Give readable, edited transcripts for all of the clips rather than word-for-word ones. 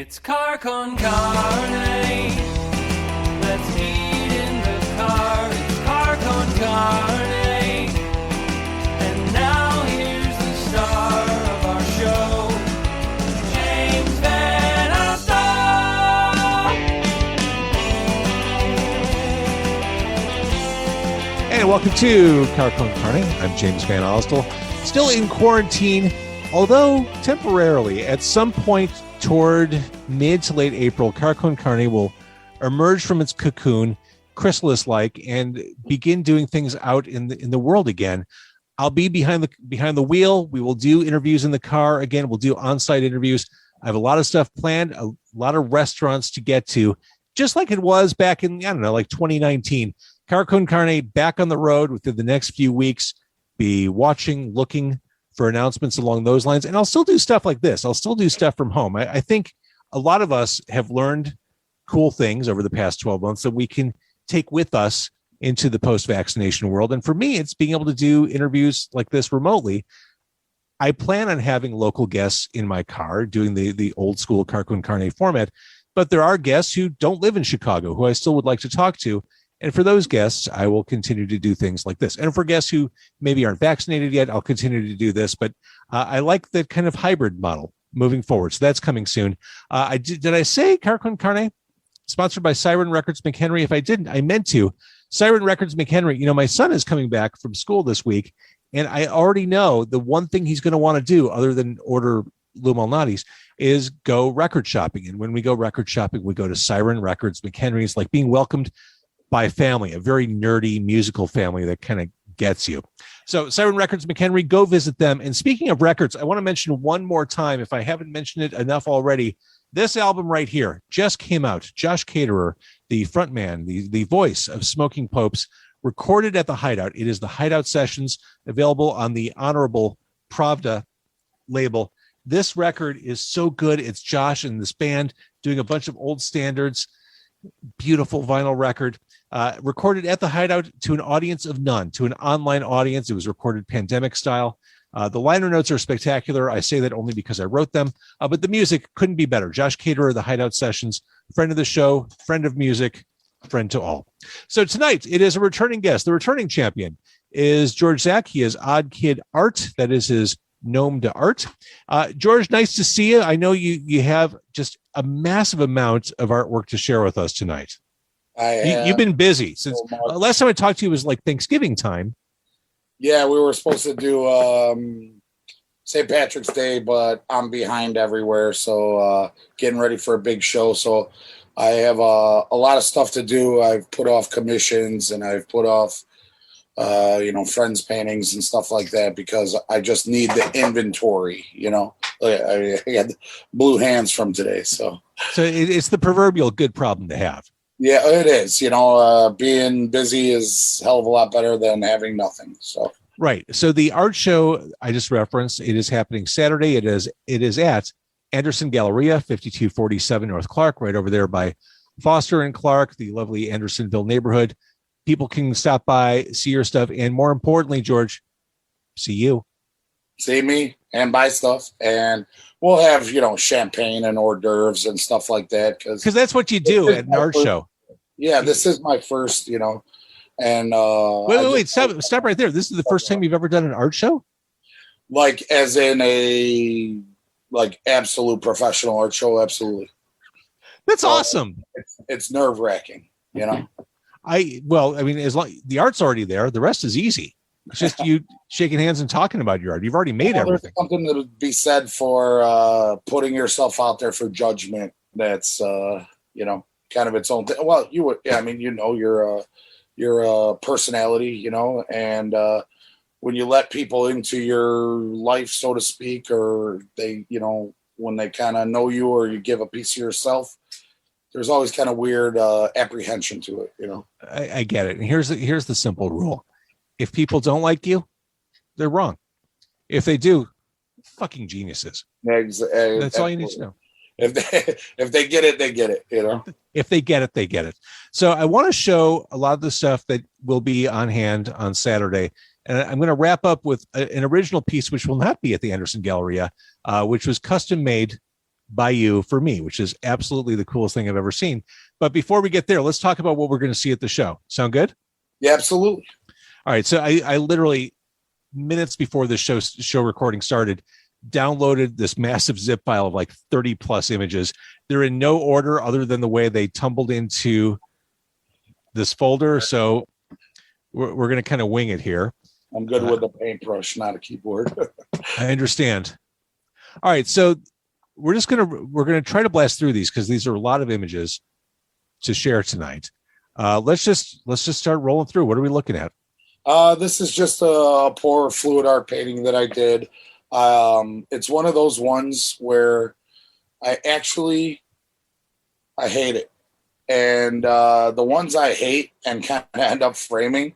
It's car con carne. Let's eat in the car. It's car con carne. And now here's the star of our show, James Van Alstyne. And welcome to Car Con Carne. I'm James Van Alstyne. Still in quarantine, although temporarily. At some point toward mid to late April, Car Con Carne will emerge from its cocoon, chrysalis-like, and begin doing things out in the world again. I'll be behind the wheel. We will do interviews in the car again. We'll do on-site interviews. I have a lot of stuff planned, a lot of restaurants to get to, just like it was back in, 2019. Car Con Carne back on the road within the next few weeks. Be watching, looking for announcements along those lines. And I'll still do stuff like this. I'll still do stuff from home. I think a lot of us have learned cool things over the past 12 months that we can take with us into the post-vaccination world. And for me, it's being able to do interviews like this remotely. I plan on having local guests in my car doing the old school Car Con Carne format, but there are guests who don't live in Chicago who I still would like to talk to. And for those guests, I will continue to do things like this. And for guests who maybe aren't vaccinated yet, I'll continue to do this. But I like that kind of hybrid model moving forward. So that's coming soon. Did I say Car Con Carne? Sponsored by Siren Records McHenry. If I didn't, I meant to. Siren Records McHenry. My son is coming back from school this week, and I already know the one thing he's going to want to do other than order Lou Malnati's is go record shopping. And when we go record shopping, we go to Siren Records McHenry. It's like being welcomed by family, a very nerdy musical family that kind of gets you. So Siren Records McHenry, go visit them. And speaking of records, I want to mention one more time, if I haven't mentioned it enough already, this album right here just came out. Josh Caterer, the frontman, the voice of Smoking Popes, recorded at the Hideout. It is the Hideout Sessions, available on the Honorable Pravda label. This record is so good. It's Josh and this band doing a bunch of old standards. Beautiful vinyl record. Recorded at the Hideout to an audience of none, to an online audience. It was recorded pandemic style. The liner notes are spectacular. I say that only because I wrote them, but the music couldn't be better. Josh Caterer, the Hideout Sessions, friend of the show, friend of music, friend to all. So tonight it is a returning guest. The returning champion is George Zak. He is Odd Kid Art. That is his gnome to art. George, nice to see you. I know you have just a massive amount of artwork to share with us tonight. You've been busy since last time I talked to you was like Thanksgiving time. Yeah, we were supposed to do St. Patrick's Day, but I'm behind everywhere. So getting ready for a big show. So I have a lot of stuff to do. I've put off commissions and I've put off, friends' paintings and stuff like that because I just need the inventory. I had blue hands from today. So it's the proverbial good problem to have. Yeah, it is. Being busy is a hell of a lot better than having nothing. So right. So the art show I just referenced, it is happening Saturday. It is at Andersonville Galleria, 5247 North Clark, right over there by Foster and Clark, the lovely Andersonville neighborhood. People can stop by, see your stuff, and more importantly, George, see you. See me and buy stuff. And we'll have, champagne and hors d'oeuvres and stuff like that. Because that's what you do at an art show. Yeah, this is my first, and wait, stop right there. This is the first time you've ever done an art show? Like as in a absolute professional art show, absolutely. That's awesome. It's nerve-wracking, as long the art's already there, the rest is easy. It's just you shaking hands and talking about your art. You've already made everything. There's something that would be said for putting yourself out there for judgment. That's kind of its own thing. Well, you would, your personality, and when you let people into your life, so to speak, or they, when they kind of know you or you give a piece of yourself, there's always kind of weird apprehension to it. I get it. And here's the simple rule. If people don't like you, they're wrong. If they do, fucking geniuses. That's all you need to know. If they get it, they get it, If they get it, they get it. So I want to show a lot of the stuff that will be on hand on Saturday. And I'm going to wrap up with an original piece, which will not be at the Anderson Galleria, which was custom made by you for me, which is absolutely the coolest thing I've ever seen. But before we get there, let's talk about what we're going to see at the show. Sound good? Yeah, absolutely. All right. So I literally, minutes before the show recording started, downloaded this massive zip file of like 30 plus images. They're in no order other than the way they tumbled into this folder. So we're going to kind of wing it here. I'm good with a paintbrush, not a keyboard. I understand. All right. So we're going to try to blast through these because these are a lot of images to share tonight. Let's just start rolling through. What are we looking at? This is just a poor fluid art painting that I did. It's one of those ones where I hate it. And the ones I hate and kind of end up framing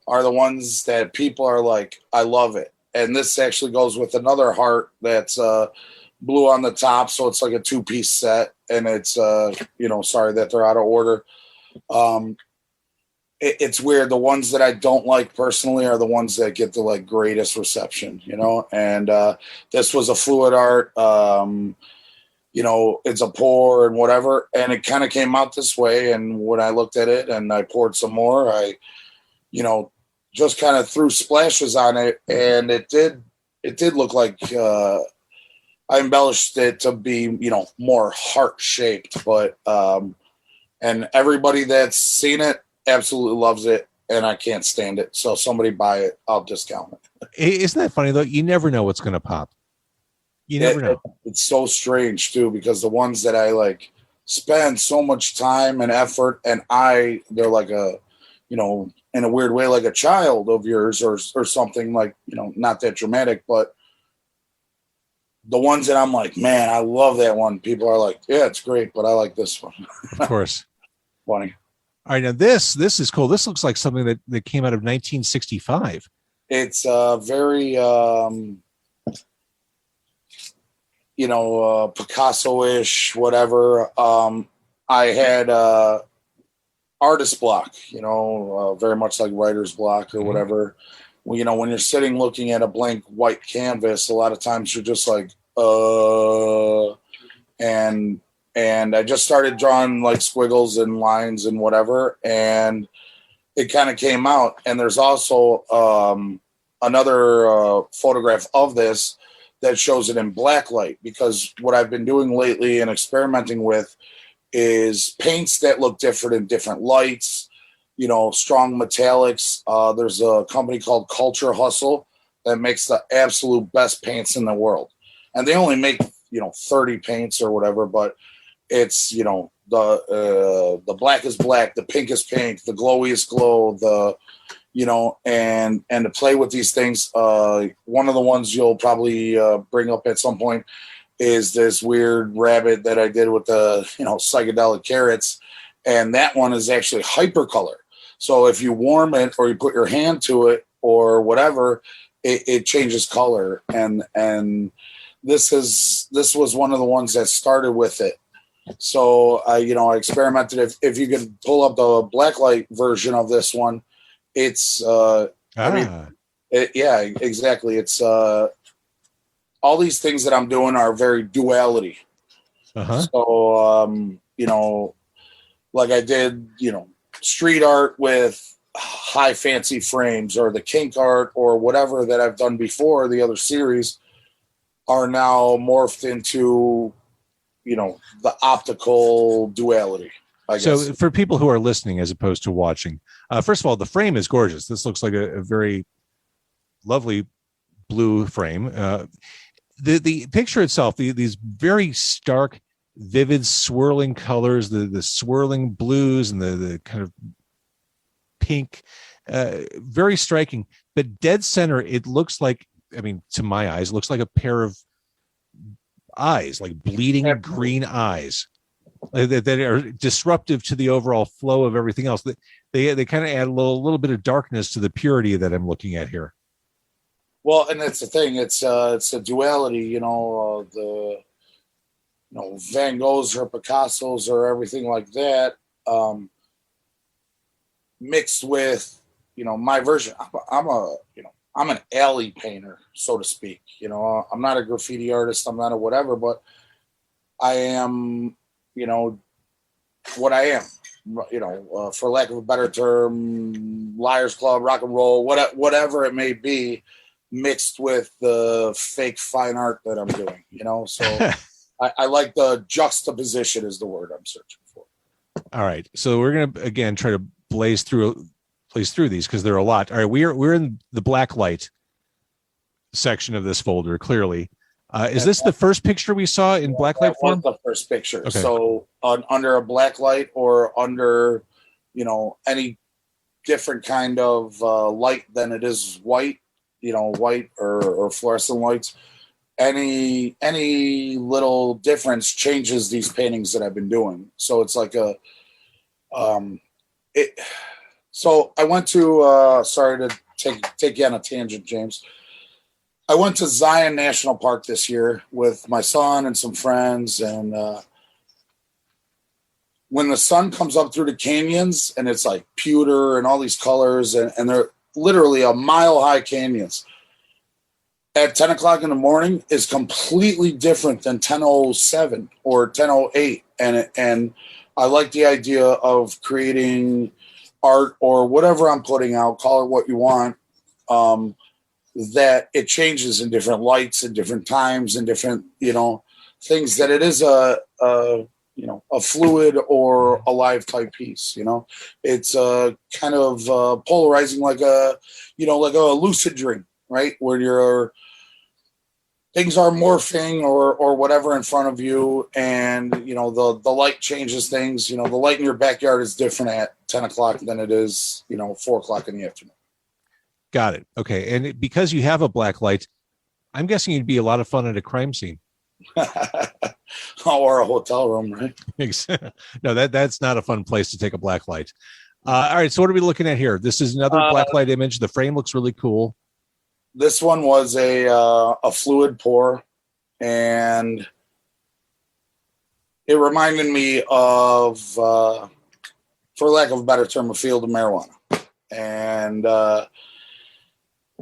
are the ones that people are like, I love it. And this actually goes with another heart that's blue on the top. So it's like a 2-piece set. And it's, sorry that they're out of order. It's weird. The ones that I don't like personally are the ones that get the like greatest reception, and this was a fluid art, it's a pour and whatever. And it kind of came out this way. And when I looked at it and I poured some more, I, just kind of threw splashes on it. And it did look like, I embellished it to be, more heart shaped, but, and everybody that's seen it absolutely loves it, and I can't stand it. So somebody buy it, I'll discount it. Isn't that funny though? You never know what's going to pop. You never know. It's so strange too, because the ones that I like spend so much time and effort, and they're like a, in a weird way, like a child of yours or something, like, not that dramatic, but the ones that I'm like, man, I love that one. People are like, yeah, it's great, but I like this one. Of course. Funny. All right, now this is cool. This looks like something that came out of 1965. It's very, Picasso-ish, whatever. I had artist block, very much like writer's block or whatever. Well, when you're sitting looking at a blank white canvas, a lot of times you're just like, and I just started drawing like squiggles and lines and whatever, and it kind of came out. And there's also another photograph of this that shows it in black light, because what I've been doing lately and experimenting with is paints that look different in different lights, strong metallics. There's a company called Culture Hustle that makes the absolute best paints in the world. And they only make, 30 paints or whatever, but it's, the black is black, the pink is pink, the glowy is glow, and to play with these things. One of the ones you'll probably bring up at some point is this weird rabbit that I did with the, psychedelic carrots. And that one is actually hypercolor. So if you warm it or you put your hand to it or whatever, it changes color. And this was one of the ones that started with it. So I experimented. If you could pull up the blacklight version of this one, it's yeah, exactly. It's all these things that I'm doing are very duality. So like I did, street art with high fancy frames, or the kink art or whatever that I've done before, the other series are now morphed into, the optical duality, I guess. So for people who are listening as opposed to watching, first of all, the frame is gorgeous. This looks like a very lovely blue frame. The picture itself, these very stark, vivid, swirling colors, the swirling blues and the kind of pink, very striking. But dead center, it looks like, to my eyes, looks like a pair of eyes, like bleeding green eyes that are disruptive to the overall flow of everything else. They kind of add a little bit of darkness to the purity that I'm looking at here. Well, and that's the thing. It's a duality, Van Goghs or Picassos or everything like that, mixed with, my version. I'm an alley painter, so to speak. I'm not a graffiti artist. I'm not a whatever, but I am, what I am, for lack of a better term, Liars Club, rock and roll, whatever it may be, mixed with the fake fine art that I'm doing, so I like the juxtaposition is the word I'm searching for. All right. So we're going to, again, try to blaze through these because there are a lot. All right. We're in the black light section of this folder, clearly. Is this the first picture we saw in black light form? The first picture. Okay. So under a black light or under, any different kind of light than it is white, white or fluorescent lights, any little difference changes these paintings that I've been doing. So it's like so I went to, sorry to take you on a tangent, James. I went to Zion National Park this year with my son and some friends. And when the sun comes up through the canyons and it's like pewter and all these colors and they're literally a mile high canyons at 10 o'clock in the morning is completely different than 10:07 or 10:08. And I like the idea of creating art or whatever I'm putting out, call it what you want, that it changes in different lights and different times and different, things, that it is a fluid or a live type piece. It's kind of polarizing, like a lucid dream, right? Where things are morphing or whatever in front of you, and the light changes things. The light in your backyard is different at 10 o'clock than it is 4 o'clock in the afternoon. Got it. Okay. And because you have a black light, I'm guessing you'd be a lot of fun at a crime scene. Or a hotel room, right? No, that's not a fun place to take a black light. All right. So what are we looking at here? This is another black light image. The frame looks really cool. This one was a fluid pour, and it reminded me of, for lack of a better term, a field of marijuana. And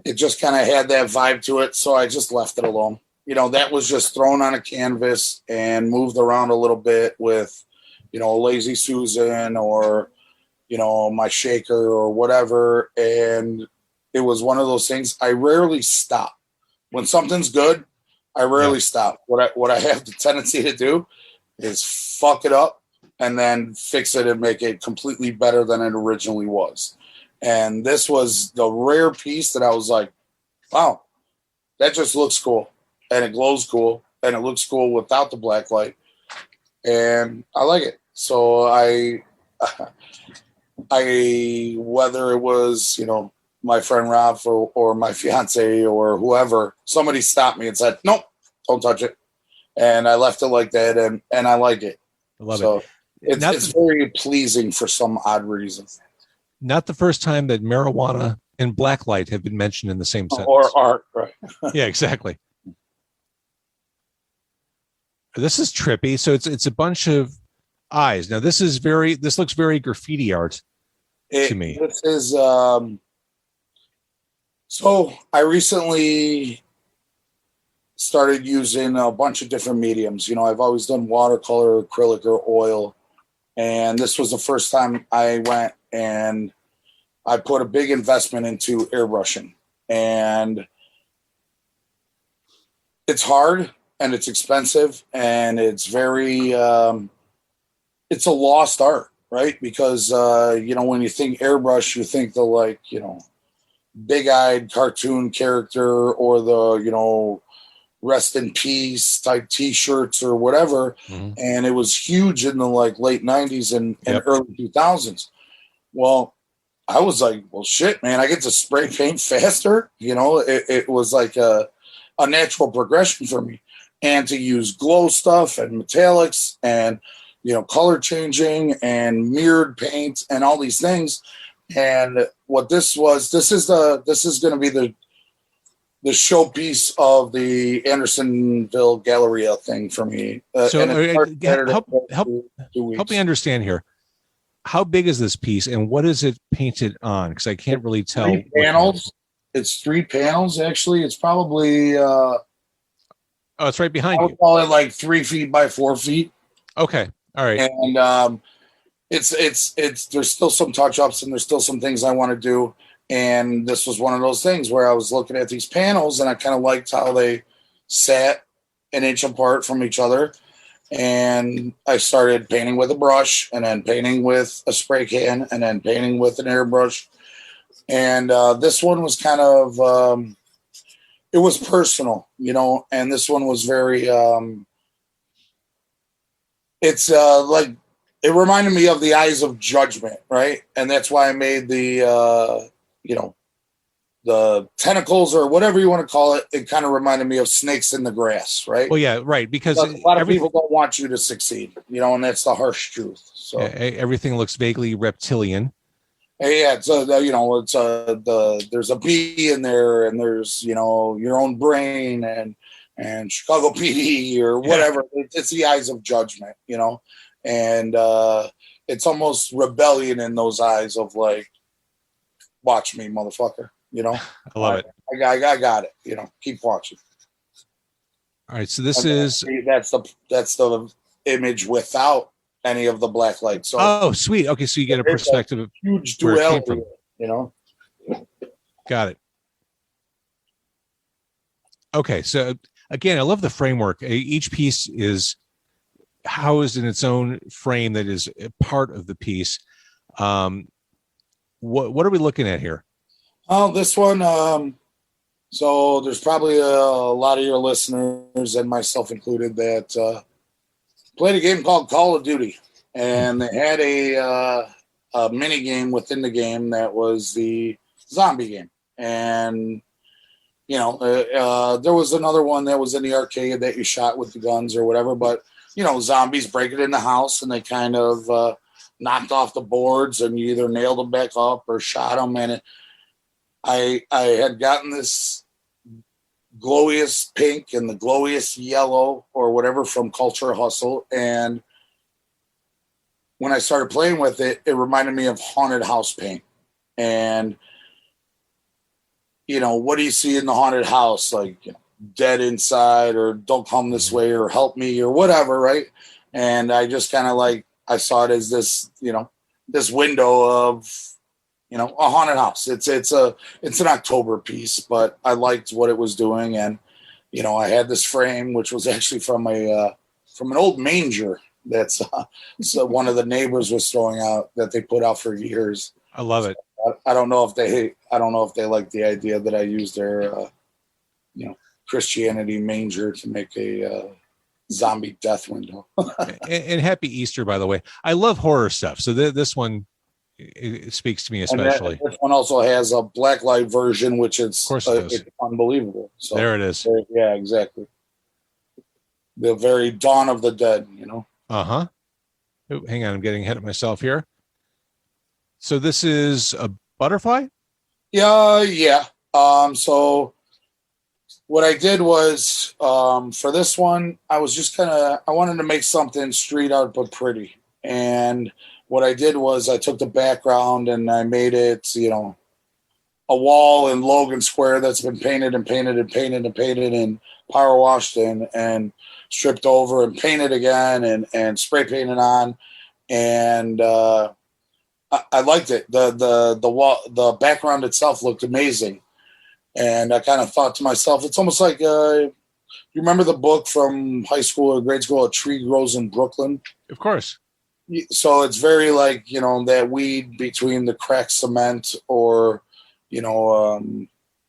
it just kind of had that vibe to it, so I just left it alone. That was just thrown on a canvas and moved around a little bit with, a Lazy Susan or, my shaker or whatever. And it was one of those things. I rarely stop. When something's good, I rarely stop. What I have the tendency to do is fuck it up and then fix it and make it completely better than it originally was. And this was the rare piece that I was like, wow, that just looks cool. And it glows cool. And it looks cool without the black light. And I like it. So I whether it was, my friend Rob or my fiance or whoever, somebody stopped me and said, nope, don't touch it. And I left it like that. And I like it. I love so it. It's very pleasing for some odd reason. Not the first time that marijuana and blacklight have been mentioned in the same sentence. Or art, right? Yeah, exactly. This is trippy. So it's a bunch of eyes. Now this looks very graffiti art to me. This is so I recently started using a bunch of different mediums. I've always done watercolor, acrylic, or oil. And this was the first time I went and I put a big investment into airbrushing. And it's hard and it's expensive and it's very, it's a lost art, right? Because, when you think airbrush, you think the big-eyed cartoon character or the, rest in peace type t-shirts or whatever. Mm-hmm. And it was huge in the late 90s and early 2000s. Well, I was like, well, shit, man, I get to spray paint faster. It was like a natural progression for me. And to use glow stuff and metallics and, color changing and mirrored paint and all these things. And what this is going to be the showpiece of the Andersonville Galleria thing for me. Help me understand here. How big is this piece and what is it painted on? Because I can't really tell. 3 panels. It's 3 panels, actually. It's probably Oh, it's right I behind would you. call it like 3 feet by 4 feet. Okay. All right. And it's there's still some touch ups and there's still some things I want to do. And this was one of those things where I was looking at these panels and I kind of liked how they sat an inch apart from each other. And I started painting with a brush and then painting with a spray can and then painting with an airbrush. And this one was kind of, it was personal, you know, and this one was very, it's like, it reminded me of the Eyes of Judgment, right? And that's why I made the, you know, the tentacles or whatever you want to call it. It kind of reminded me of snakes in the grass, right? Well, yeah, right. Because a lot of people don't want you to succeed, you know, and that's the harsh truth. So everything looks vaguely reptilian. Yeah, it's you know, it's there's a bee in there, and there's, you know, your own brain and Chicago PD or whatever. Yeah. It's the Eyes of Judgment, you know, and it's almost rebellion in those eyes of like, watch me, motherfucker, you know. I love it. I got it, you know. Keep watching. All right, so this is that's the image without any of the black light. So sweet. Okay, so you get a perspective of huge duality, you know. Got it. Okay, so again, I love the framework. Each piece is housed in its own frame that is a part of the piece. What are we looking at here? Oh, this one. So there's probably a lot of your listeners and myself included that played a game called Call of Duty, and they had a mini game within the game that was the zombie game. And you know, there was another one that was in the arcade that you shot with the guns or whatever. But you know, zombies break it in the house and they kind of knocked off the boards, and you either nailed them back up or shot them. And I had gotten this glowiest pink and the glowiest yellow or whatever from Culture Hustle, and when I started playing with it, it reminded me of haunted house paint. And you know, what do you see in the haunted house? Like, you know, dead inside, or don't come this way, or help me, or whatever, right? And I just kind of like, I saw it as this, you know, this window of, you know, a haunted house. It's an October piece, but I liked what it was doing. And you know, I had this frame which was actually from an old manger that's so one of the neighbors was throwing out, that they put out for years. I love it. I don't know if they like the idea that I used their you know, Christianity manger to make a zombie death window. and happy Easter, by the way. I love horror stuff, so this one, it speaks to me especially. This one also has a blacklight version, which is, of course, it's unbelievable. So there it is. Yeah, exactly. The very dawn of the dead, you know. Oh, hang on, I'm getting ahead of myself here. So this is a butterfly? Yeah. So what I did was, for this one, I was just I wanted to make something street art but pretty. And what I did was I took the background and I made it, you know, a wall in Logan Square that's been painted and painted and painted and painted and power washed and stripped over and painted again and spray painted on. And I liked it. The wall, the background itself looked amazing. And I kind of thought to myself, it's almost like, you remember the book from high school or grade school, A Tree Grows in Brooklyn? Of course. So it's very like, you know, that weed between the cracked cement, or, you know,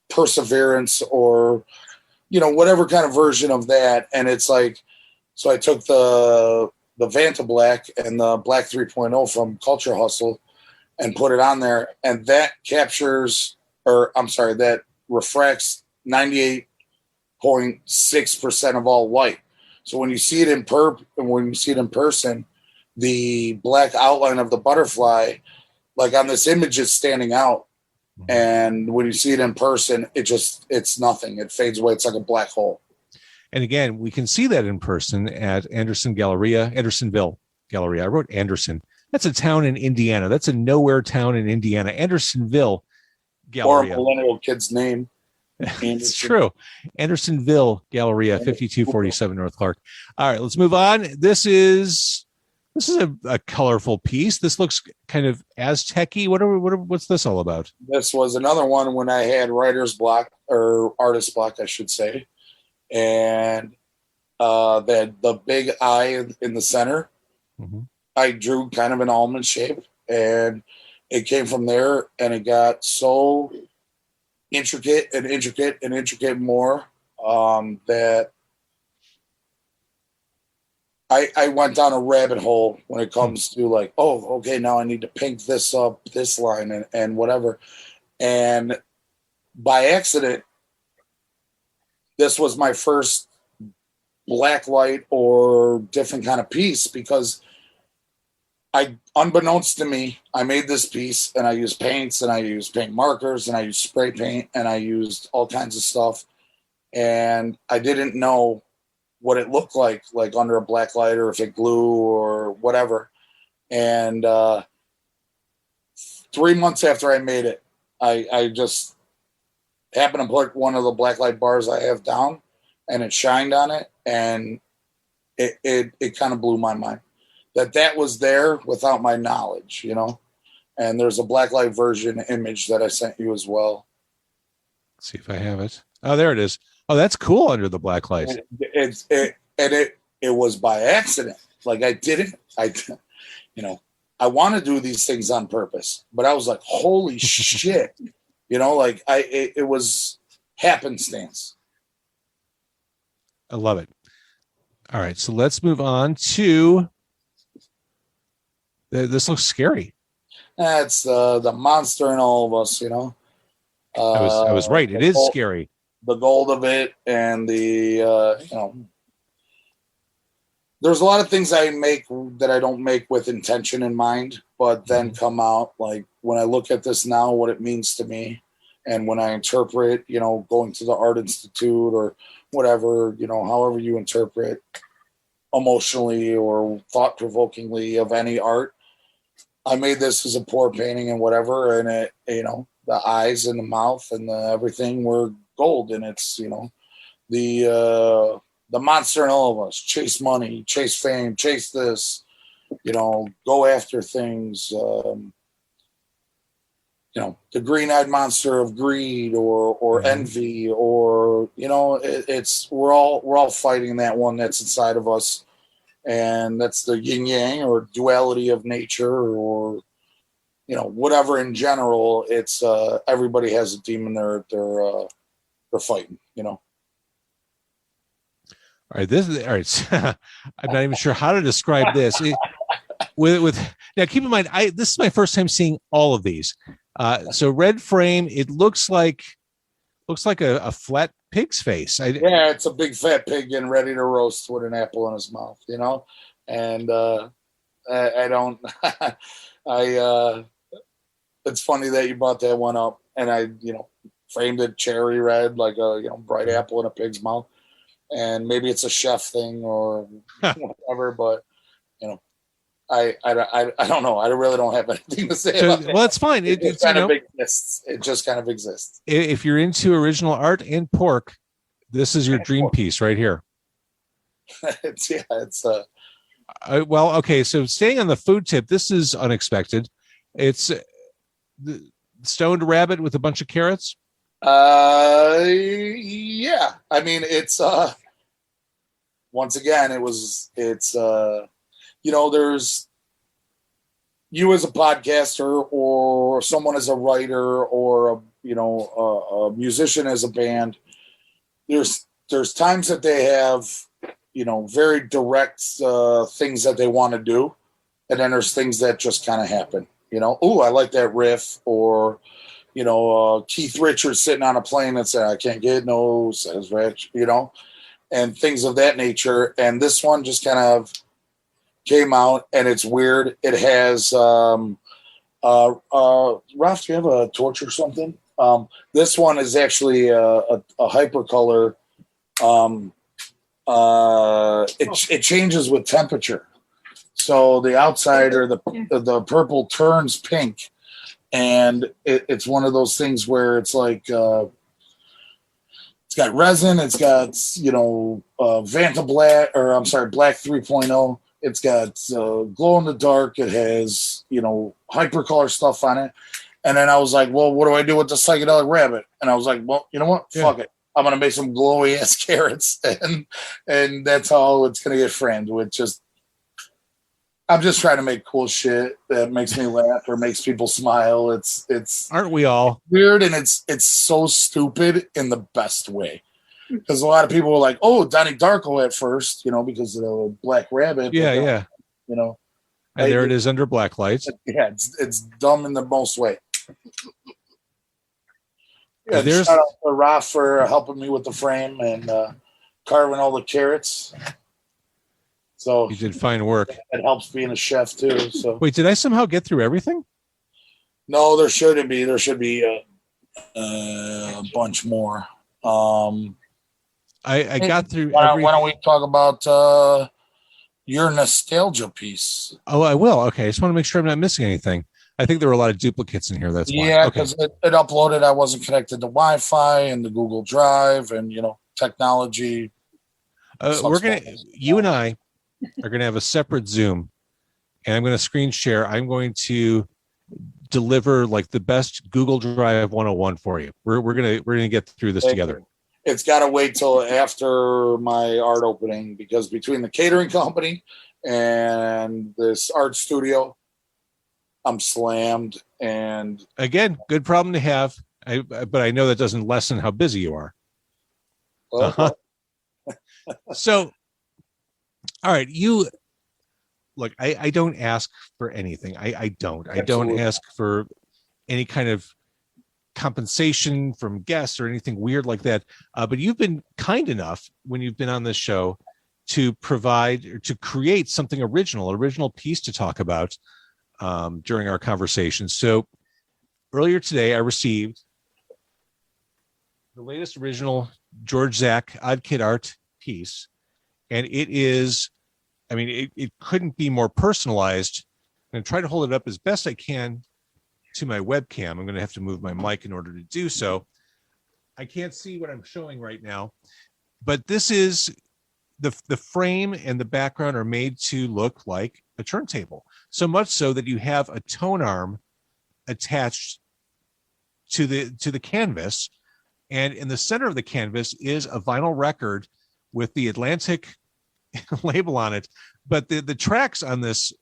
perseverance, or, you know, whatever kind of version of that. And it's like, so I took the Vanta Black and the Black 3.0 from Culture Hustle and put it on there. And that captures, that refracts 98.6% of all light. So when you see it in person, the black outline of the butterfly, like on this image, is standing out. And when you see it in person, it's nothing. It fades away. It's like a black hole. And again, we can see that in person at Andersonville Galleria. I wrote Anderson. That's a town in Indiana. That's a nowhere town in Indiana. Andersonville Galleria. Or a millennial kid's name. It's true. Andersonville Galleria, 5247 North Clark. All right, let's move on. This is a colorful piece. This looks kind of Aztec-y. What's this all about? This was another one when I had writer's block, or artist block, I should say. And the big eye in the center, I drew kind of an almond shape, and it came from there, and it got so intricate and intricate and intricate more that I went down a rabbit hole when it comes to like, oh, okay, now I need to pink this up, this line and whatever. And by accident, this was my first black light or different kind of piece, because unbeknownst to me, I made this piece and I used paints and I used paint markers and I used spray paint and I used all kinds of stuff. And I didn't know what it looked like under a black light, or if it glue or whatever. And 3 months after I made it, I just happened to put one of the black light bars I have down, and it shined on it, and it kind of blew my mind that was there without my knowledge, you know. And there's a black light version image that I sent you as well. Let's see if I have it. Oh, there it is. Oh, that's cool under the black light. It was by accident. Like I want to do these things on purpose, but I was like, holy shit, you know, like it was happenstance. I love it. All right, so let's move on to this. Looks scary. That's the monster in all of us, you know. I was right. It is scary. The gold of it, and the there's a lot of things I make that I don't make with intention in mind, but then come out. Like when I look at this now, what it means to me, and when I interpret, you know, going to the Art Institute or whatever, you know, however you interpret emotionally or thought-provokingly of any art, I made this as a pour painting and whatever, and it, you know, the eyes and the mouth and everything were gold. And it's, you know, the monster in all of us: chase money, chase fame, chase this, you know, go after things, you know, the green-eyed monster of greed or envy, or, you know, it's we're all fighting that one that's inside of us, and that's the yin yang or duality of nature, or, you know, whatever. In general, it's everybody has a demon they're fighting, you know. All right, all right. I'm not even sure how to describe this. With now, keep in mind, this is my first time seeing all of these. So red frame. It looks like a flat pig's face. Yeah, it's a big fat pig getting ready to roast with an apple in his mouth, you know. And I don't. It's funny that you brought that one up, and I, you know, framed it cherry red, like a, you know, bright apple in a pig's mouth. And maybe it's a chef thing or whatever, but, you know, I don't know. I really don't have anything to say about it. Well, it's fine. It kind of exists. It just kind of exists. If you're into original art and pork, this is your dream piece right here. Well, okay. So staying on the food tip, this is unexpected. It's the stoned rabbit with a bunch of carrots. Yeah. I mean, it's once again, it's you know, there's you as a podcaster, or someone as a writer, or a musician as a band. There's times that they have, you know, very direct things that they want to do, and then there's things that just kind of happen. You know, oh, I like that riff, or, you know, Keith Richards sitting on a plane and saying, I can't get no satisfaction, you know, and things of that nature. And this one just kind of came out, and it's weird. It has, Ralph, do you have a torch or something? This one is actually a hypercolor. It changes with temperature. So the outside, or the purple, turns pink. And it's one of those things where it's like, it's got resin. It's got, Vanta Black, or I'm sorry, Black 3.0. It's got glow in the dark. It has, hypercolor stuff on it. And then I was like, well, what do I do with the psychedelic rabbit? And I was like, well, you know what? Yeah. Fuck it. I'm going to make some glowy ass carrots. And that's how it's going to get framed with just, I'm just trying to make cool shit that makes me laugh or makes people smile. It's Aren't we all? weird, and it's so stupid in the best way. Because a lot of people were like, "Oh, Donnie Darko" at first, because of the Black Rabbit. Yeah, but, yeah. And there it is under black lights. Yeah, it's dumb in the most way. Yeah, There's shout out to Raf for helping me with the frame and carving all the carrots. So you did fine work. It helps being a chef too. So wait, did I somehow get through everything? No, there shouldn't be. There should be a bunch more. I got through. Why don't we talk about your nostalgia piece? Oh, I will. Okay, I just want to make sure I'm not missing anything. I think there were a lot of duplicates in here. That's why. Yeah, because it uploaded. I wasn't connected to Wi-Fi and the Google Drive and technology. You and I are gonna have a separate Zoom, and I'm gonna screen share. I'm going to deliver like the best Google Drive 101 for you. We're gonna get through this together. It's got to wait till after my art opening, because between the catering company and this art studio, I'm slammed. And again, good problem to have. But I know that doesn't lessen how busy you are. So, all right, you look. I don't ask for anything. I don't ask for any kind of compensation from guests or anything weird like that. But you've been kind enough when you've been on this show to provide or to create something original piece to talk about during our conversation. So earlier today, I received the latest original George Zak Odd Kid Art piece, and it is, it couldn't be more personalized. I'm going to try to hold it up as best I can to my webcam. I'm going to have to move my mic in order to do so. I can't see what I'm showing right now, but this is the frame and the background are made to look like a turntable, so much so that you have a tone arm attached to the canvas, and in the center of the canvas is a vinyl record with the Atlantic label on it. But the tracks on this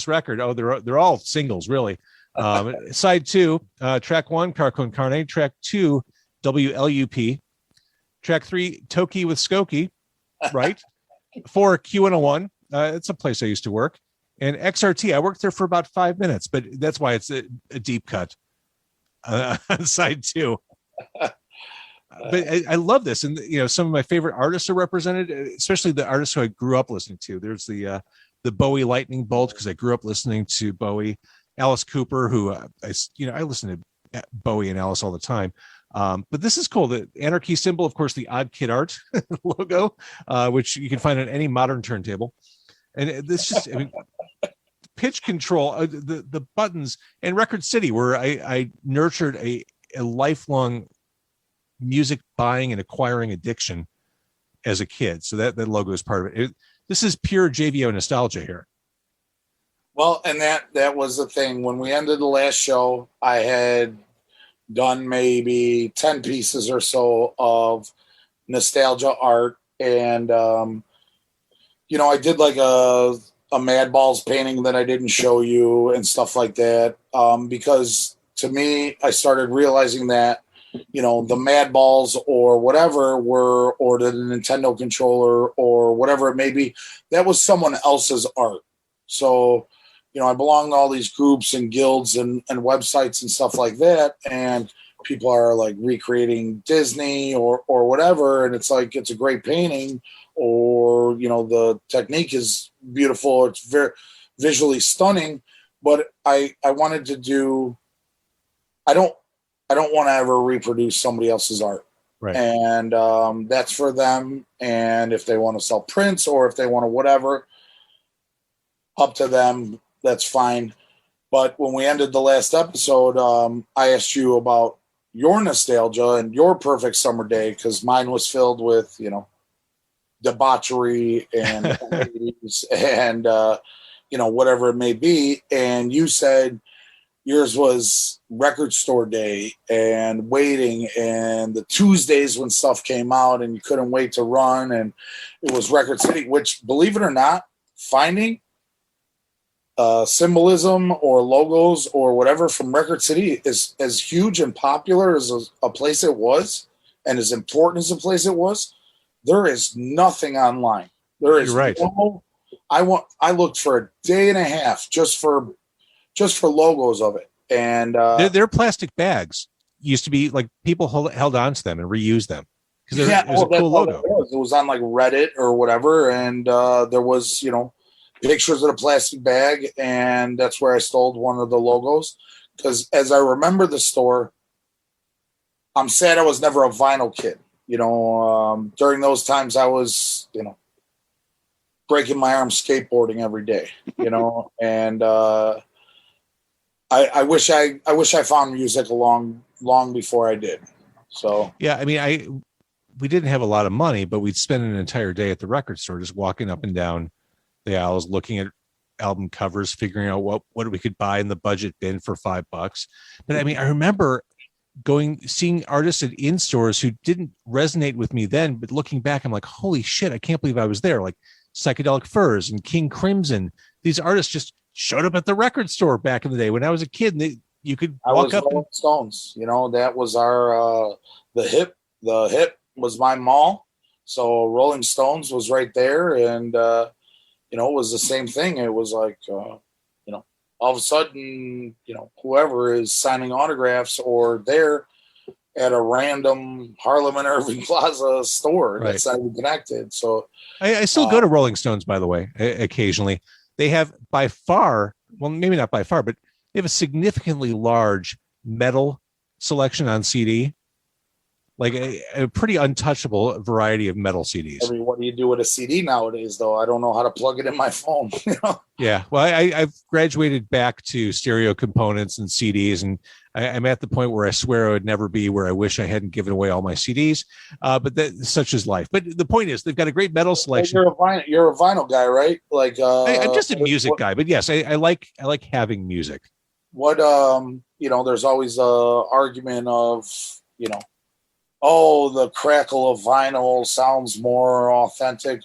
record, they're all singles really. Side 2, track 1, Car Con Carne, track 2, WLUP, track 3, Toki with Skokie, right? 4, Q101, it's a place I used to work, and XRT, I worked there for about 5 minutes, but that's why it's a deep cut on side 2. But I love this, and some of my favorite artists are represented, especially the artists who I grew up listening to. There's the Bowie Lightning Bolt, because I grew up listening to Bowie. Alice Cooper, who I listen to Bowie and Alice all the time. But this is cool. The Anarchy symbol, of course, the Odd Kid Art logo, which you can find on any modern turntable. And this just, pitch control, the buttons, and Record City, where I nurtured a lifelong music buying and acquiring addiction as a kid. So that logo is part of it. This is pure JVO nostalgia here. Well, and that was the thing. When we ended the last show, I had done maybe 10 pieces or so of nostalgia art. And, I did like a Mad Balls painting that I didn't show you and stuff like that. Because to me, I started realizing that, the Mad Balls or whatever or the Nintendo controller or whatever it may be, that was someone else's art. So, I belong to all these groups and guilds and websites and stuff like that. And people are like recreating Disney or whatever. And it's like, it's a great painting, or, the technique is beautiful. It's very visually stunning, but I wanted to do, I don't want to ever reproduce somebody else's art. Right. And that's for them. And if they want to sell prints or if they want to whatever, up to them. That's fine. But when we ended the last episode, I asked you about, your nostalgia and your perfect summer day, because mine was filled with, debauchery and and whatever it may be. And you said yours was record store day and waiting, and the Tuesdays when stuff came out and you couldn't wait to run, and it was Record City, which, believe it or not, finding symbolism or logos or whatever from Record City is as huge and popular as a place it was, and as important as a place it was. There is nothing online. There is. You're right. I looked for a day and a half just for logos of it, and they're plastic bags. Used to be like people held on to them and reused them because it was a cool logo. It was on like Reddit or whatever, and there was pictures of the plastic bag, and that's where I stole one of the logos. Because as I remember the store, I'm sad I was never a vinyl kid. During those times I was, breaking my arm skateboarding every day, and I wish I found music long before I did. So yeah, I mean, we didn't have a lot of money, but we'd spend an entire day at the record store just walking up and down the aisles, looking at album covers, figuring out what we could buy in the budget bin for $5. But I mean, I remember seeing artists in stores who didn't resonate with me then, but looking back, I'm like, holy shit, I can't believe I was there. Like Psychedelic Furs and King Crimson. These artists just showed up at the record store back in the day when I was a kid, and you could walk up. Rolling Stones, that was our the hip was my mall, so Rolling Stones was right there, and it was the same thing. It was like all of a sudden, whoever is signing autographs or there at a random Harlem and Irving Plaza store that's not even connected. So I still go to Rolling Stones, by the way, occasionally. They have by far, well, maybe not by far, but they have a significantly large metal selection on CD, like a pretty untouchable variety of metal CDs. What do you do with a CD nowadays, though? I don't know how to plug it in my phone. Yeah, well, I've graduated back to stereo components and CDs, and I'm at the point where I swear I would never be where I wish I hadn't given away all my CDs. But such is life. But the point is, they've got a great metal selection. You're a vinyl guy, right? Like I'm just a music guy, but yes, I like having music. What there's always a argument of the crackle of vinyl sounds more authentic,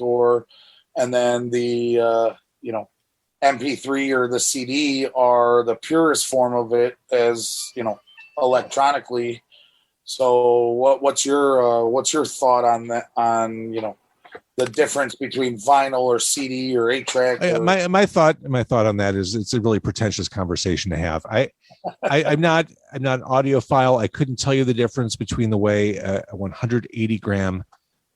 and then the MP3 or the CD are the purest form of it, as electronically. So what's your thought on that, on the difference between vinyl or CD or 8-track? My thought on that is it's a really pretentious conversation to have. I'm not an audiophile. I couldn't tell you the difference between the way a 180 gram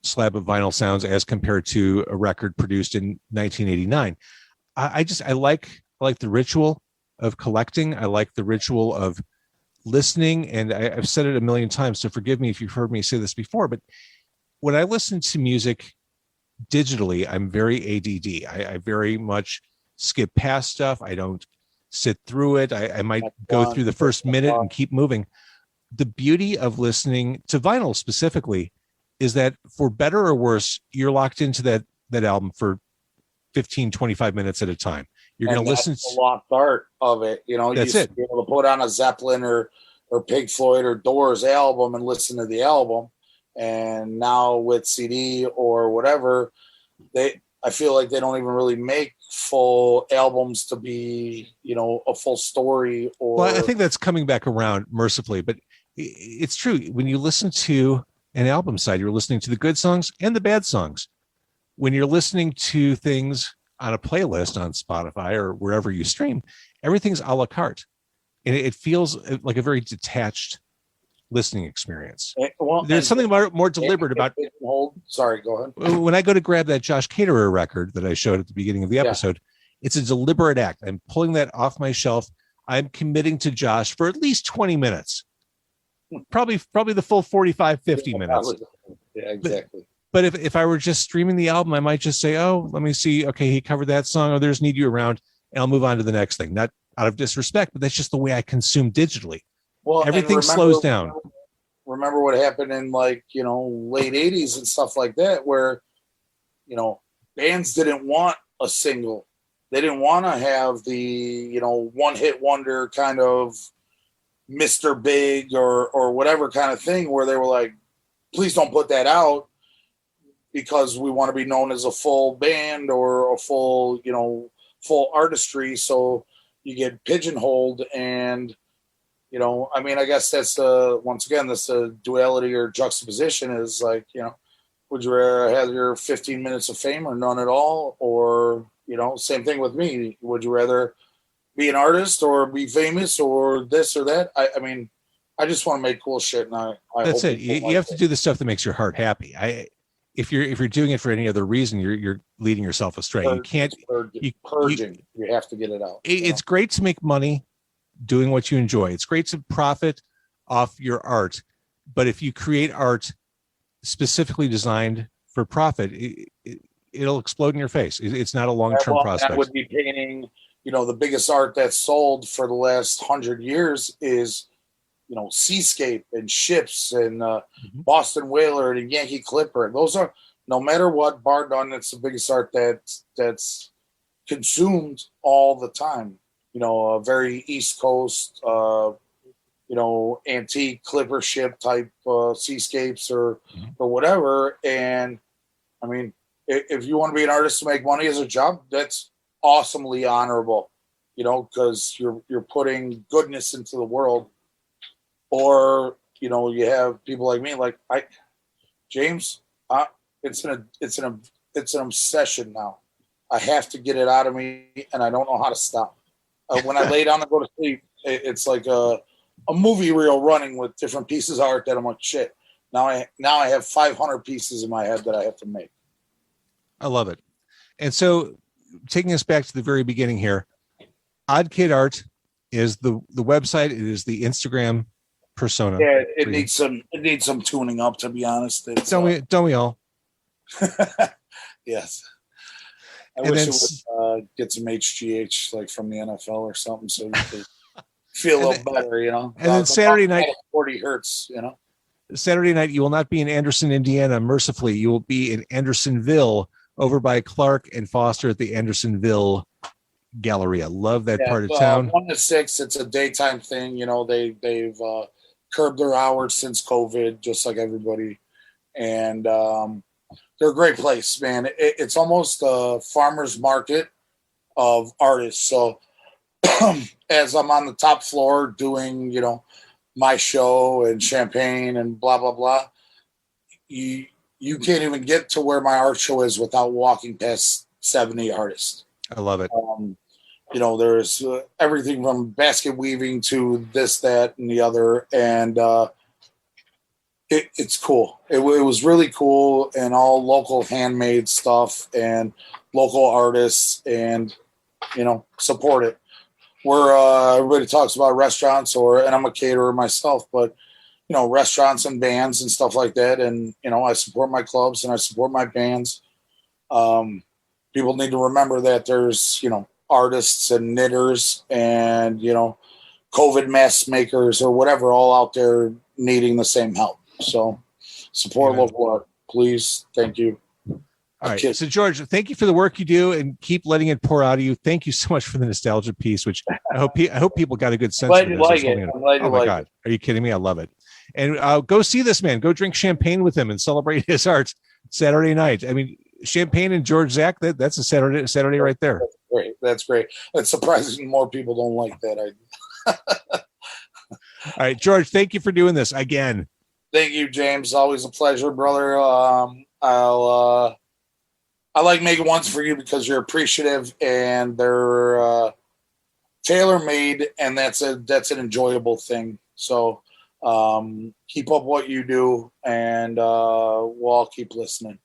slab of vinyl sounds as compared to a record produced in 1989. I like the ritual of collecting. I like the ritual of listening, and I've said it a million times, so forgive me if you've heard me say this before, but when I listen to music digitally, I'm very ADD. I very much skip past stuff. I don't sit through it. I might go through the first minute and keep moving. The beauty of listening to vinyl specifically is that, for better or worse, you're locked into that album for 15, 25 minutes at a time. You're going to listen to the lost art of it. That's it. Be able to put on a Zeppelin or Pink Floyd or Doors album and listen to the album. And now with CD or whatever, I feel like they don't even really make full albums to be, a full story. Well, I think that's coming back around, mercifully, but it's true. When you listen to an album side, you're listening to the good songs and the bad songs. When you're listening to things on a playlist on Spotify or wherever you stream, everything's a la carte, and it feels like a very detached listening experience. There's something more deliberate about. Sorry, go ahead. When I go to grab that Josh Caterer record that I showed at the beginning of the episode, it's a deliberate act. I'm pulling that off my shelf. I'm committing to Josh for at least 20 minutes, probably the full 45, 50 minutes. Yeah, exactly. But if I were just streaming the album, I might just say, oh, let me see. Okay, he covered that song. Oh, there's Need You Around. And I'll move on to the next thing. Not out of disrespect, but that's just the way I consume digitally. Well, everything slows down. remember what happened in like, late 80s and stuff like that, where, bands didn't want a single. They didn't want to have the, one hit wonder kind of Mr. Big or whatever kind of thing, where they were like, please don't put that out because we want to be known as a full band or a full, full artistry. So you get pigeonholed and, I guess that's once again, this duality or juxtaposition is like, would you rather have your 15 minutes of fame or none at all? Or, same thing with me. Would you rather be an artist or be famous or this or that? I just want to make cool shit. And that's it. You have to do the stuff that makes your heart happy. If you're doing it for any other reason, you're leading yourself astray. You can't. Purging. You have to get it out. It's great to make money doing what you enjoy. It's great to profit off your art, but if you create art specifically designed for profit, it'll explode in your face. It's not a long-term prospect. I would be painting. The biggest art that's sold for the last 100 years is, Seascape and ships and Boston Whaler and Yankee Clipper. Those are, no matter what, bar done, it's the biggest art that's consumed all the time. A very East Coast, antique clipper ship type seascapes or whatever. And if you want to be an artist to make money as a job, that's awesomely honorable, because you're putting goodness into the world. Or, you have people like me, like James, it's an obsession now. I have to get it out of me and I don't know how to stop. When I lay down to go to sleep, it's like a movie reel running with different pieces of art that I'm like, shit. Now I have 500 pieces in my head that I have to make. I love it. And so taking us back to the very beginning here, Odd Kid Art is the website. It is the Instagram persona. Yeah, it needs some tuning up, to be honest. Don't we all? Yes. I wish it would get some HGH like from the NFL or something, so you could feel a little better, And then Saturday night, 40 hertz, Saturday night, you will not be in Anderson, Indiana. Mercifully, you will be in Andersonville, over by Clark and Foster at the Andersonville Galleria. Love that part of town. 1 to 6, it's a daytime thing. They've curbed their hours since COVID, just like everybody, and they're a great place, man. It's almost a farmer's market of artists. So as I'm on the top floor doing, my show and champagne and blah, blah, blah, you can't even get to where my art show is without walking past 70 artists. I love it. There's everything from basket weaving to this, that, and the other. And it's cool. It was really cool, and all local handmade stuff and local artists, and, support it. Where everybody talks about restaurants and I'm a caterer myself, but, restaurants and bands and stuff like that. And, I support my clubs and I support my bands. People need to remember that there's, artists and knitters and, COVID mask makers or whatever, all out there needing the same help. So support local art, please. Thank you. All right. So George, thank you for the work you do and keep letting it pour out of you. Thank you so much for the nostalgia piece, which I hope people got a good sense of. I'm glad you like it. Oh my God. Are you kidding me? I love it. And go see this man, go drink champagne with him and celebrate his art Saturday night. Champagne and George Zak, that's a Saturday right there. That's great. It's surprising more people don't like that. All right, George, thank you for doing this again. Thank you, James. Always a pleasure, brother. I like making ones for you because you're appreciative and they're tailor-made, and that's an enjoyable thing. So keep up what you do, and we'll all keep listening.